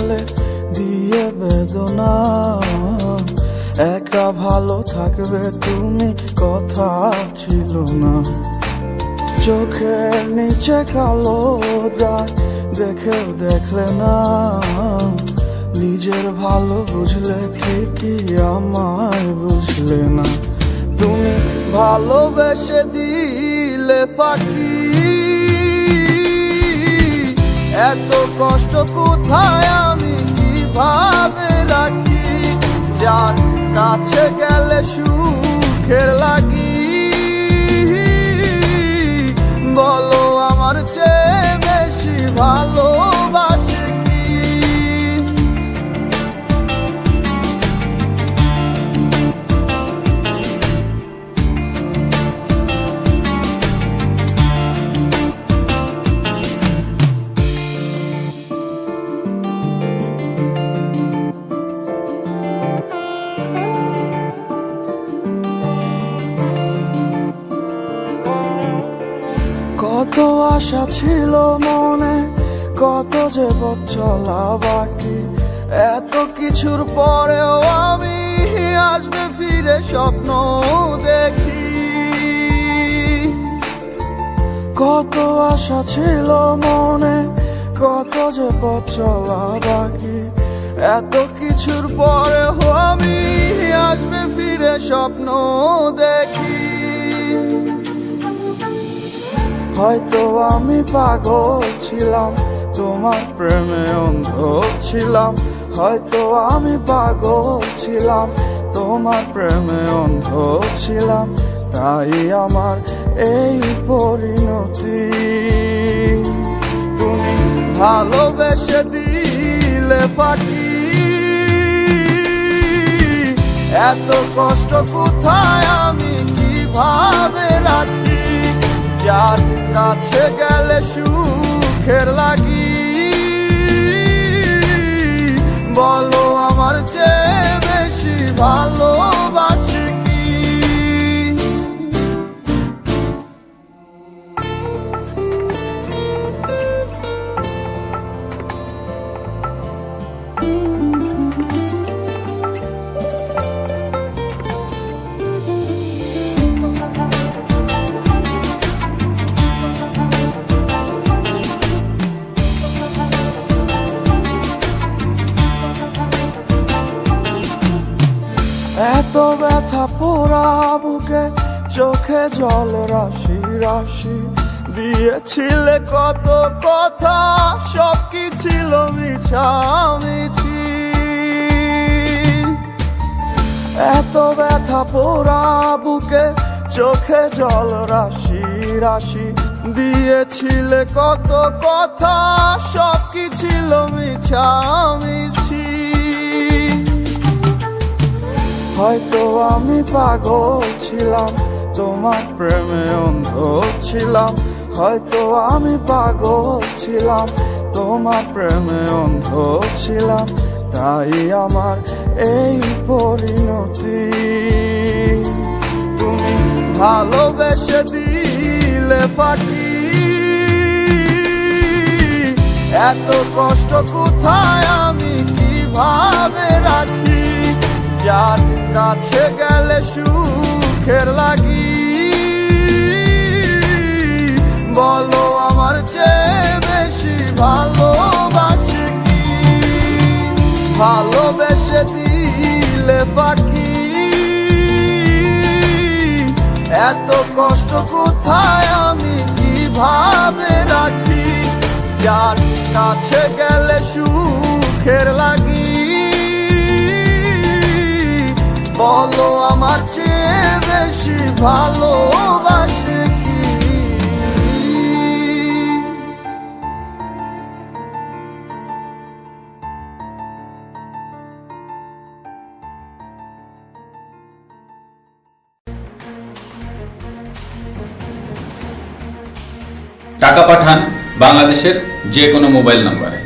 গেলে দিয়ে বেদনা, একা ভালো থাকবে তুমি কথা ছিল না। চোখের নিচে কালো দাগ দেখেও দেখলে না, নিজের ভালো বুঝলে ঠিকই আমায় বুঝলে না। তুমি ভালোবেসে দিলে ফাঁকি, এত কষ্ট কোথায় আমি কিভাবে রাখি, যার কাছে গেলে সুখের লাগি। বলো আমার চেয়ে বেশি ভালোবাসে কি? কত আশা ছিল মনে, কত যে পথ চলা বাকি, এত কিছুর পরেও আমি আসবে ফিরে স্বপ্ন দেখি। কত আশা ছিল মনে, কত যে পথ চলা বাকি, এত কিছুর পরেও আমি আসবে ফিরে স্বপ্ন দেখি। হয়তো আমি পাগল ছিলাম, তোমার প্রেমে অন্ধ ছিলাম। হয়তো আমি পাগল ছিলাম, তোমার প্রেমে অন্ধ ছিলাম। তাই আমার এই পরিণতি। তুমি ভালোবেসে দিলে ফাঁকি, এত কষ্ট কোথায় আমি কিভাবে রাখি, যার কাছে গেলে সুখের লাগি। বলো আমার চেয়ে বেশি ভালোবাসে কি? এত ব্যথা পোড়া বুকে, চোখে জল রাশি রাশি, দিয়েছিলে কত কথা, সব কি ছিল মিছামিছি। এত ব্যথা পোড়া বুকে, চোখে জল রাশি রাশি, দিয়েছিলে কত কথা, সব কি ছিল মিছামিছি। হয়তো আমি পাগল ছিলাম, তোমার প্রেমে অন্ধ ছিলাম। হয়তো আমি পাগল ছিলাম, তোমার প্রেমে অন্ধ ছিলাম। তাই আমার এই পরিণতি। তুমি ভালোবেসে দিলে ফাঁকি, এত কষ্ট কোথায় আমি কিভাবে রাখি, যার কাছে গেলে সুখের লাগি। বলো আমার চেয়ে বেশি ভালোবাসে কি? ভালোবেসে দিলে ফাঁকি, এত কষ্ট কোথায় আমি কিভাবে রাখি, যার কাছে গেলে সুখের লাগি। বলো আমার চেয়ে বেশি ভালোবাসে কি? টাকা পাঠান বাংলাদেশের যে কোনো মোবাইল নম্বরে।